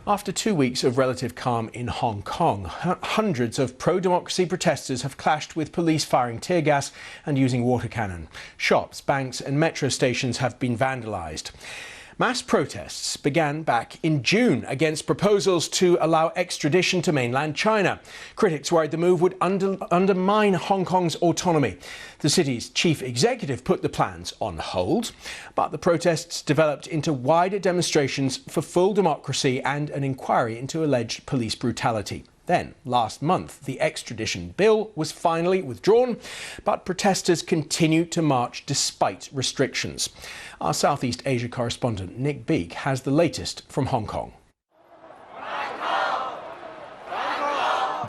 After 2 weeks of relative calm in Hong Kong, hundreds of pro-democracy protesters have clashed with police firing tear gas and using water cannon. Shops, banks and metro stations have been vandalised. Mass protests began back in June against proposals to allow extradition to mainland China. Critics worried the move would undermine Hong Kong's autonomy. The city's chief executive put the plans on hold, but the protests developed into wider demonstrations for full democracy and an inquiry into alleged police brutality. Then, last month, the extradition bill was finally withdrawn, but protesters continued to march despite restrictions. Our Southeast Asia correspondent Nick Beek has the latest from Hong Kong.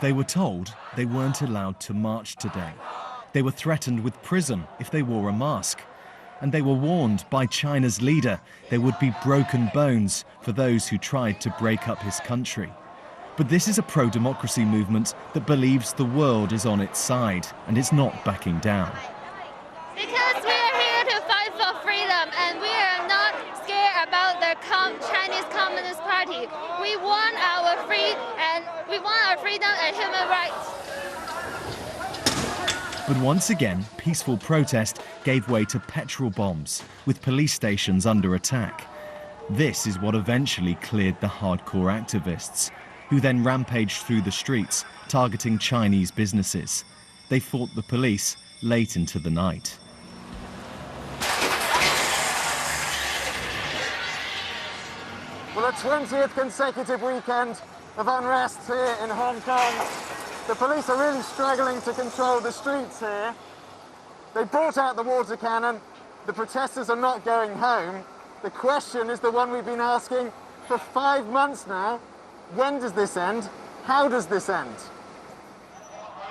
They were told they weren't allowed to march today. They were threatened with prison if they wore a mask. And they were warned by China's leader there would be broken bones for those who tried to break up his country. But this is a pro-democracy movement that believes the world is on its side and is not backing down. Because we are here to fight for freedom and we are not scared about the Chinese Communist Party. We want our freedom and human rights. But once again, peaceful protest gave way to petrol bombs, with police stations under attack. This is what eventually cleared the hardcore activists, who then rampaged through the streets, targeting Chinese businesses. They fought the police late into the night. Well, a 20th consecutive weekend of unrest here in Hong Kong. The police are really struggling to control the streets here. They brought out the water cannon. The protesters are not going home. The question is the one we've been asking for 5 months now. When does this end? How does this end?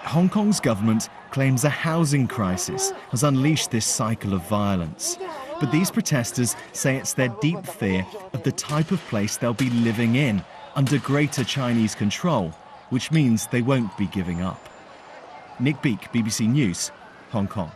Hong Kong's government claims a housing crisis has unleashed this cycle of violence. But these protesters say it's their deep fear of the type of place they'll be living in under greater Chinese control, which means they won't be giving up. Nick Beek, BBC News, Hong Kong.